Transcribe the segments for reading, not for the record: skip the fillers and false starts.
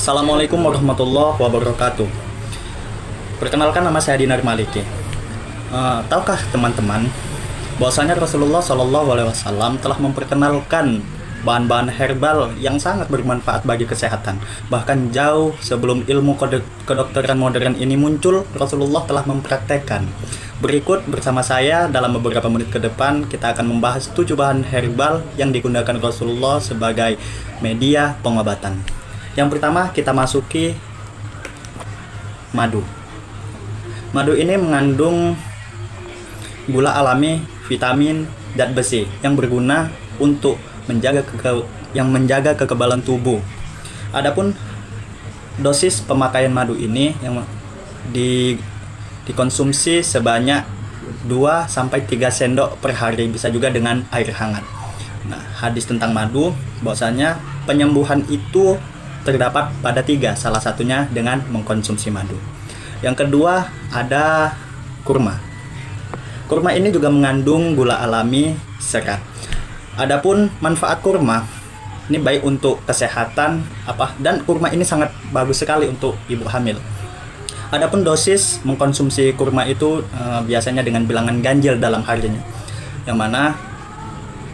Assalamualaikum warahmatullahi wabarakatuh. Perkenalkan, nama saya Dinar Maliki. Tahukah teman-teman bahwasanya Rasulullah Shallallahu Alaihi Wasallam telah memperkenalkan bahan-bahan herbal yang sangat bermanfaat bagi kesehatan. Bahkan jauh sebelum ilmu kedokteran modern ini muncul, Rasulullah telah mempraktekkan. Berikut bersama saya dalam beberapa menit ke depan kita akan membahas 7 bahan herbal yang digunakan Rasulullah sebagai media pengobatan. Yang pertama kita masuki madu. Madu ini mengandung gula alami, vitamin, dan besi yang berguna untuk menjaga kekebalan tubuh. Adapun dosis pemakaian madu ini yang dikonsumsi sebanyak 2 sampai 3 sendok per hari, bisa juga dengan air hangat. Nah, hadis tentang madu bahwasanya penyembuhan itu terdapat pada 3, salah satunya dengan mengkonsumsi madu. Yang kedua ada kurma. Kurma ini juga mengandung gula alami, serat. Adapun manfaat kurma ini baik untuk kesehatan dan kurma ini sangat bagus sekali untuk ibu hamil. Adapun dosis mengkonsumsi kurma itu biasanya dengan bilangan ganjil dalam harinya, yang mana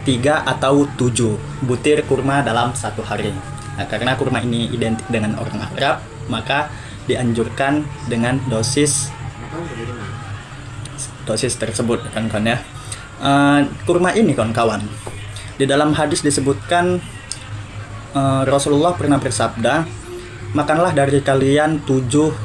3 atau 7 butir kurma dalam satu hari. Nah, karena kurma ini identik dengan orang Arab, maka dianjurkan dengan dosis tersebut, kawan-kawan ya. Kurma ini, kawan-kawan, di dalam hadis disebutkan Rasulullah pernah bersabda, makanlah dari kalian 7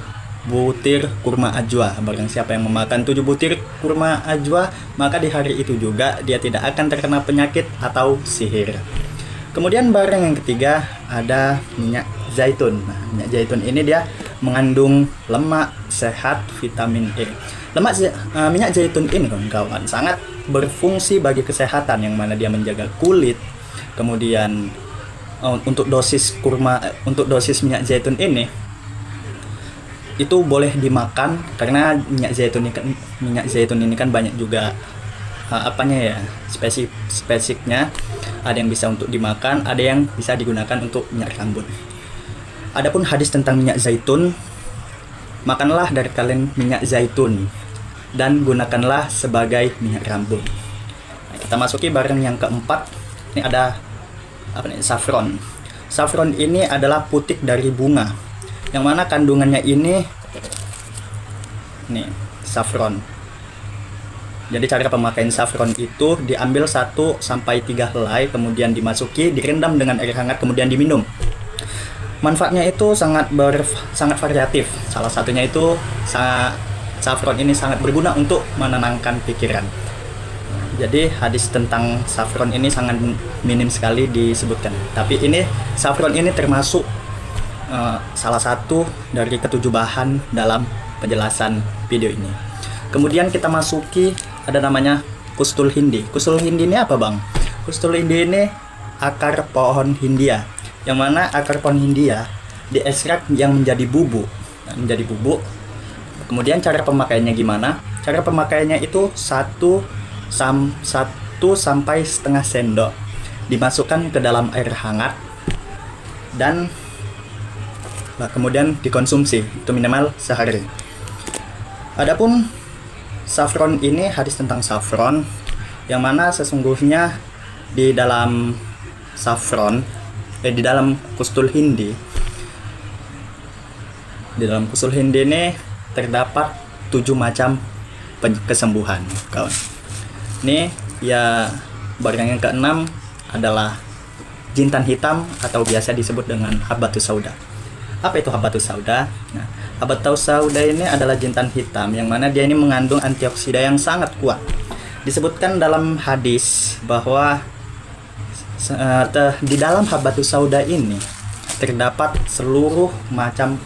butir kurma ajwa. Barang siapa yang memakan 7 butir kurma ajwa, maka di hari itu juga dia tidak akan terkena penyakit atau sihir. Kemudian barang yang ketiga ada minyak zaitun. Nah, minyak zaitun ini dia mengandung lemak sehat, vitamin E. Minyak zaitun ini, kawan-kawan, sangat berfungsi bagi kesehatan, yang mana dia menjaga kulit. Kemudian untuk dosis minyak zaitun ini itu boleh dimakan, karena minyak zaitun ini kan banyak juga spesifiknya. Ada yang bisa untuk dimakan, ada yang bisa digunakan untuk minyak rambut. Adapun hadis tentang minyak zaitun, makanlah dari kalian minyak zaitun dan gunakanlah sebagai minyak rambut. Nah, kita masuki barang yang keempat. Ini ada saffron. Saffron ini adalah putik dari bunga, yang mana kandungannya ini saffron. Jadi cara pemakaian saffron itu diambil 1 sampai 3 helai, kemudian dimasuki, direndam dengan air hangat, kemudian diminum. Manfaatnya itu sangat variatif. Salah satunya itu saffron ini sangat berguna untuk menenangkan pikiran. Jadi hadis tentang saffron ini sangat minim sekali disebutkan. Tapi saffron ini termasuk salah satu dari ke-7 bahan dalam penjelasan video ini. Kemudian kita masuki ada namanya kustul hindi. Kustul hindi ini apa, Bang? Kustul hindi ini akar pohon Hindia, yang mana akar pohon Hindia diekstrak yang menjadi bubuk. Kemudian cara pemakaiannya gimana? Cara pemakaiannya itu 1 sampai setengah sendok dimasukkan ke dalam air hangat dan kemudian dikonsumsi, itu minimal sehari. Adapun saffron ini, hadis tentang saffron, yang mana sesungguhnya di dalam di dalam kustul hindi ini terdapat 7 macam kesembuhan, kawan. Ini ya barang yang keenam adalah jintan hitam atau biasa disebut dengan habatus sauda. Apa itu habatus sauda? Nah, habatus sauda ini adalah jintan hitam, yang mana dia ini mengandung antioksida yang sangat kuat. Disebutkan dalam hadis bahwa di dalam habatus sauda ini terdapat seluruh macam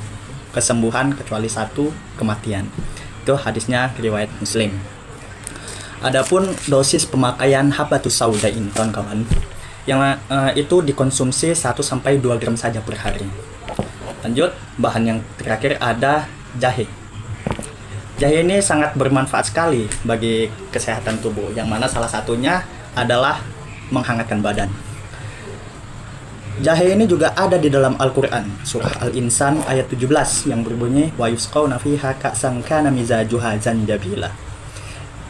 kesembuhan kecuali 1, kematian. Itu hadisnya riwayat Muslim. Adapun dosis pemakaian habatus sauda ini, kawan-kawan, yang itu dikonsumsi 1 sampai 2 gram saja per hari. Lanjut, bahan yang terakhir ada jahe. Jahe ini sangat bermanfaat sekali bagi kesehatan tubuh, yang mana salah satunya adalah menghangatkan badan. Jahe ini juga ada di dalam Al-Quran, surah Al-Insan ayat 17 yang berbunyi wa yusqawna fiha ka'san kana mizajuha zanjabila.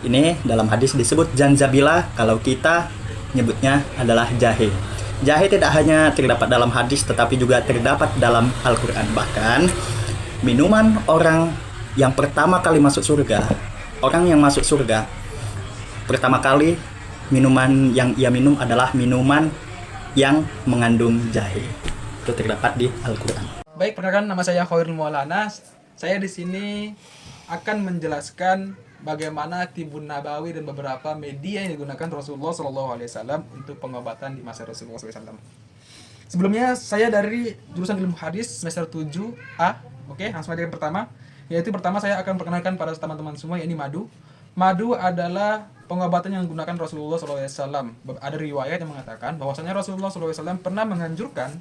Ini dalam hadis disebut zanjabila, kalau kita nyebutnya adalah jahe. Jahe tidak hanya terdapat dalam hadis tetapi juga terdapat dalam Al-Quran. Bahkan minuman orang yang pertama kali masuk surga, orang yang masuk surga pertama kali minuman yang ia minum adalah minuman yang mengandung jahe. Itu terdapat di Al-Quran. Baik, perkenalkan, nama saya Khairul Maulana. Saya di sini akan menjelaskan bagaimana Tibun Nabawi dan beberapa media yang digunakan Rasulullah SAW untuk pengobatan di masa Rasulullah SAW. Sebelumnya, saya dari jurusan ilmu hadis semester 7A. Oke, langsung aja yang pertama. Yaitu pertama saya akan perkenalkan pada teman-teman semua, yakni madu. Madu adalah pengobatan yang digunakan Rasulullah SAW. Ada riwayat yang mengatakan bahwasanya Rasulullah SAW pernah menganjurkan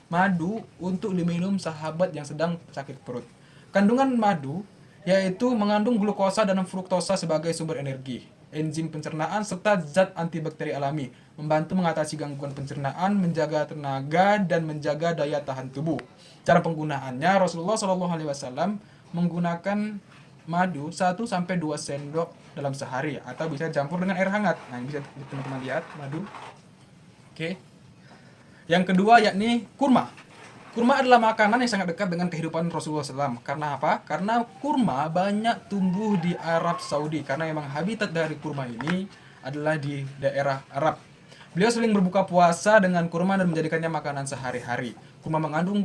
madu untuk diminum sahabat yang sedang sakit perut. Kandungan madu yaitu mengandung glukosa dan fruktosa sebagai sumber energi, enzim pencernaan, serta zat antibakteri alami, membantu mengatasi gangguan pencernaan, menjaga tenaga, dan menjaga daya tahan tubuh. Cara penggunaannya, Rasulullah SAW menggunakan madu 1-2 sendok dalam sehari atau bisa campur dengan air hangat. Nah, ini bisa teman-teman lihat madu. Oke. Yang kedua yakni kurma. Kurma adalah makanan yang sangat dekat dengan kehidupan Rasulullah SAW. Karena apa? Karena kurma banyak tumbuh di Arab Saudi. Karena memang habitat dari kurma ini adalah di daerah Arab. Beliau sering berbuka puasa dengan kurma dan menjadikannya makanan sehari-hari. Kurma mengandung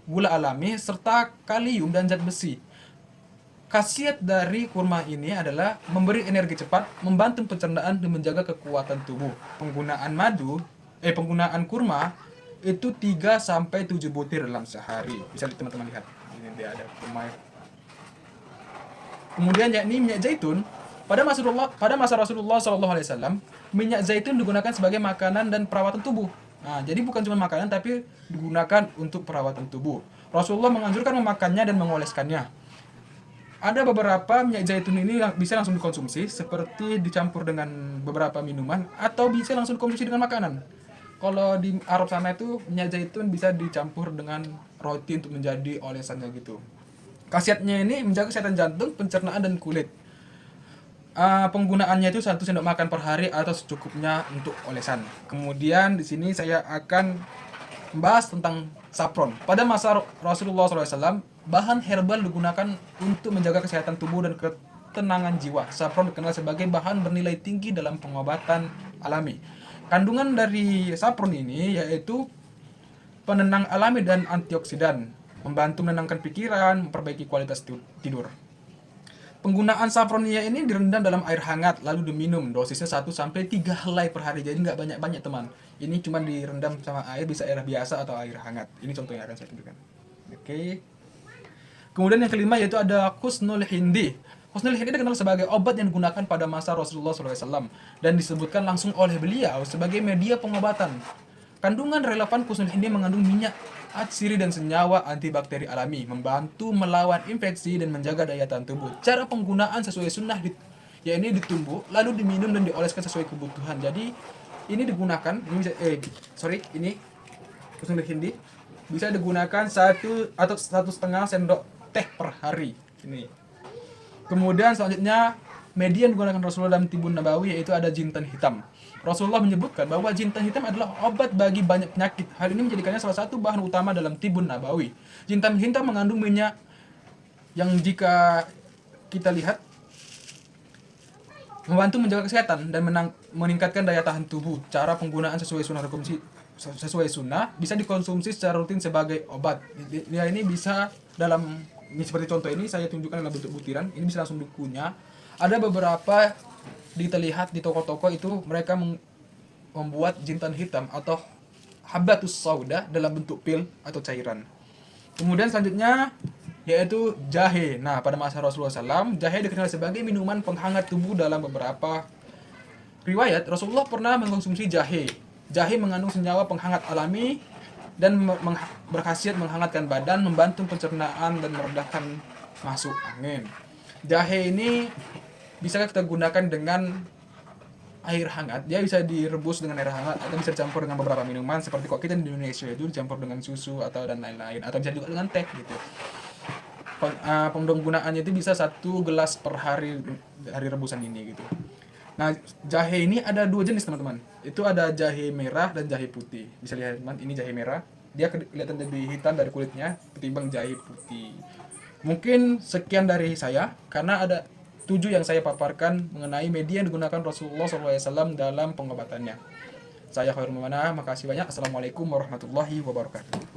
gula alami serta kalium dan zat besi. Khasiat dari kurma ini adalah memberi energi cepat, membantu pencernaan dan menjaga kekuatan tubuh. Penggunaan kurma itu 3-7 butir dalam sehari. Bisa teman-teman lihat. Ini dia ada kurma. Kemudian yakni minyak zaitun. Pada masa Rasulullah SAW, minyak zaitun digunakan sebagai makanan dan perawatan tubuh. Nah, jadi bukan cuma makanan tapi digunakan untuk perawatan tubuh. Rasulullah menganjurkan memakannya dan mengoleskannya. Ada beberapa minyak zaitun ini yang bisa langsung dikonsumsi, seperti dicampur dengan beberapa minuman, atau bisa langsung dikonsumsi dengan makanan. Kalau di Arab sana itu minyak zaitun bisa dicampur dengan roti untuk menjadi olesannya gitu. Khasiatnya ini menjaga kesehatan jantung, pencernaan, dan kulit. Penggunaannya itu 1 sendok makan per hari atau secukupnya untuk olesan. Kemudian di sini saya akan membahas tentang saffron. Pada masa Rasulullah SAW, bahan herbal digunakan untuk menjaga kesehatan tubuh dan ketenangan jiwa. Saffron dikenal sebagai bahan bernilai tinggi dalam pengobatan alami. Kandungan dari saffron ini yaitu penenang alami dan antioksidan, membantu menenangkan pikiran, memperbaiki kualitas tidur. Penggunaan saffronnya ini direndam dalam air hangat lalu diminum, dosisnya 1-3 helai per hari, jadi nggak banyak-banyak teman. Ini cuma direndam sama air, bisa air biasa atau air hangat. Ini contohnya akan saya tunjukkan. Oke. Kemudian yang kelima yaitu ada Husnul Hindi. Husnul Hindi dikenal sebagai obat yang digunakan pada masa Rasulullah SAW dan disebutkan langsung oleh beliau sebagai media pengobatan. Kandungan relevan Husnul Hindi mengandung minyak atsiri dan senyawa antibakteri alami, membantu melawan infeksi dan menjaga daya tahan tubuh. Cara penggunaan sesuai sunnah yakni ditumbuk lalu diminum dan dioleskan sesuai kebutuhan. Jadi ini digunakan ini Husnul Hindi bisa digunakan 1 atau 1,5 sendok teh per hari ini. Kemudian selanjutnya media yang digunakan Rasulullah dalam Tibun Nabawi yaitu ada jintan hitam. Rasulullah menyebutkan bahwa jintan hitam adalah obat bagi banyak penyakit. Hal ini menjadikannya salah satu bahan utama dalam Tibun Nabawi. Jintan hitam mengandung minyak yang jika kita lihat membantu menjaga kesehatan dan meningkatkan daya tahan tubuh. Cara penggunaan sesuai sunnah bisa dikonsumsi secara rutin sebagai obat. Ya, ini bisa ini seperti contoh ini saya tunjukkan dalam bentuk butiran. Ini bisa langsung dikunyah. Ada beberapa dilihat di toko-toko itu mereka membuat jintan hitam atau habbatus sauda dalam bentuk pil atau cairan. Kemudian selanjutnya yaitu jahe. Nah, pada masa Rasulullah SAW, jahe dikenal sebagai minuman penghangat tubuh. Dalam beberapa riwayat, Rasulullah pernah mengkonsumsi jahe. Jahe mengandung senyawa penghangat alami dan berkhasiat menghangatkan badan, membantu pencernaan dan meredahkan masuk angin. Jahe ini bisa kita gunakan dengan air hangat, dia bisa direbus dengan air hangat atau bisa dicampur dengan beberapa minuman seperti kok kita di Indonesia itu dicampur dengan susu atau dan lain-lain, atau bisa juga dengan teh gitu. Penggunaannya itu bisa 1 gelas per hari dari rebusan ini gitu. Nah, jahe ini ada 2 jenis teman-teman. Itu ada jahe merah dan jahe putih. Bisa lihat teman, ini jahe merah. Dia kelihatan lebih hitam dari kulitnya ketimbang jahe putih. Mungkin sekian dari saya, karena ada 7 yang saya paparkan mengenai media yang digunakan Rasulullah SAW dalam pengobatannya. Saya Khairul Mana, makasih banyak. Assalamualaikum warahmatullahi wabarakatuh.